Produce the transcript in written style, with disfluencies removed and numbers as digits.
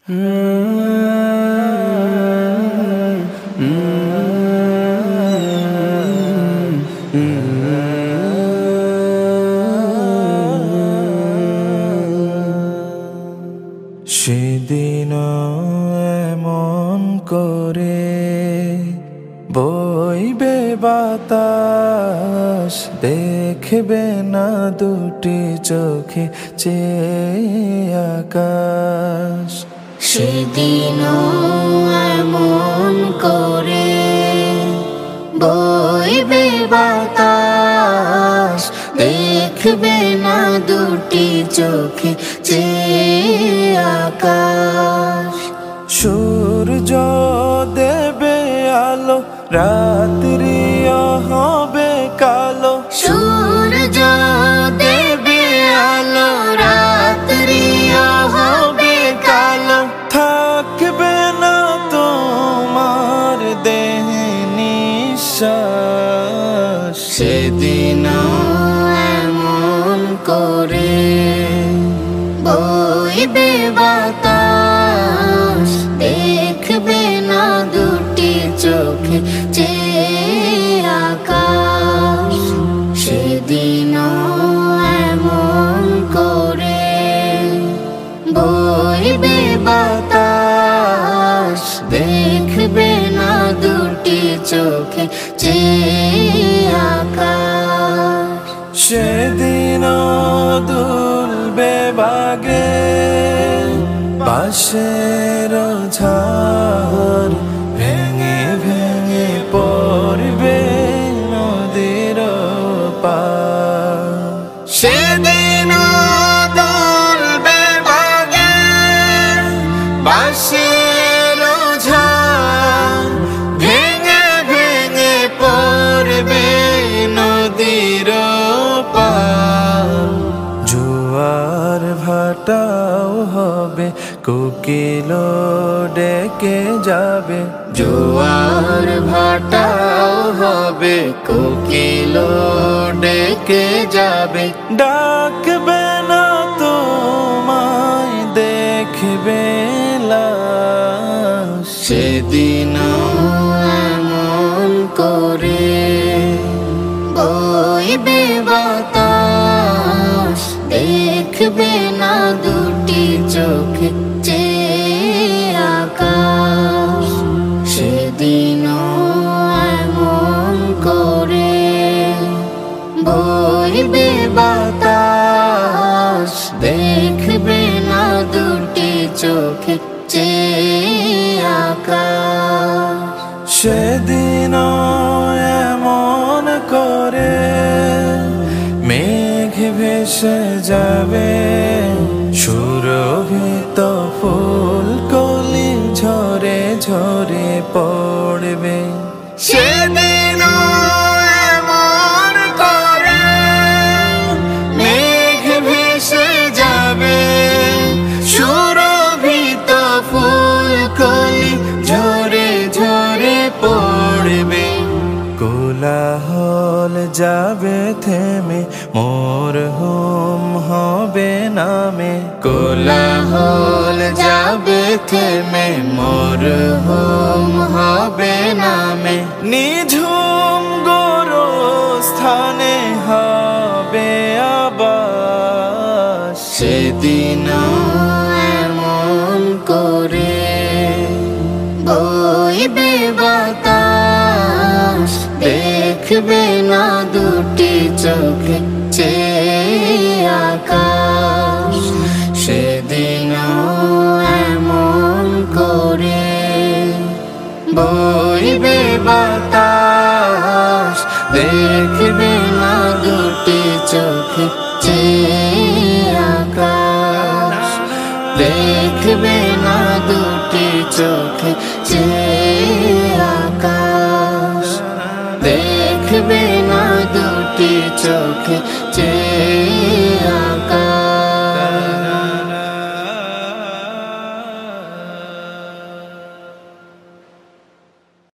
সেদিন এমন করে বইবে বাতাস, দেখবে না দুটি চোখে চেয়ে আকাশ। সেদিন এমন করে বইবে বাতাস, দেখবে না দুটি চোখে চেয়ে আকাশ। সূর্য দেবে আলো, রাত্রিও হবে কালো। সূর্য দেবে আলো, রাত্রিও হবে কালো। থাকবে না তোমার দেহে নিঃশ্বাস। সেদিন এমন করে বইবে বাতাস, দেখবে না দুটি চোখে চেয়ে আকাশ। সেদিন এমন করে বইবে বাতাস, দেখবে না দুটি চোখে চেয়ে আকাশ। সেদিন দুলবে বাগে বাঁশের ঝাড়, ভেঙে ভেঙে পড়বে নদীর পার। সেদিন দুলবে বাগে বাঁশের ঝাড়, ভেঙে ভেঙে পড়বে নদীর পার। জোয়ার ভাটাও হবে, কোকিল ডেকে যাবে। জোয়ার ভাটাও হবে, কোকিল ডেকে যাবে। ডাকবে না তোমায়, দেখবে লাশ। সেদিন এমন করে বইবে বাতাস, দেখবে না দুটি চোখে চেয়ে আকাশ। সেদিন এমন করে বইবে বাতাস, দেখবে না দুটি চোখে চেয়ে আকাশ। সেদিন এমন করে মেঘ ভেসে যাবে, সুরভিত ফুলকলি ঝরে ঝরে পড়বে। সেদিন এমন করে মেঘ ভেসে যাবে, সুরভিত ফুলকলি ঝরে ঝরে পড়বে। কোলাহল যাবে থেমে, মোর হোম হবে নামে। কোলাহল যাবে থেমে, মোর হোম হবে নামে। নিঝুম গোরস্থানে হবে আবাস। সেদিন এমন করে বইবে বাতাস, দেখবে না দুটি চোখে চেয়ে আকাশ। সেদিন এমন করে বইবে বাতাস, দেখবে না দুটি চোখে চেয়ে আকাশ। দেখবে না দুটি চোখে চেয়ে আকাশ। দেখবে না দুটি চোখে চেয়ে আকাশ।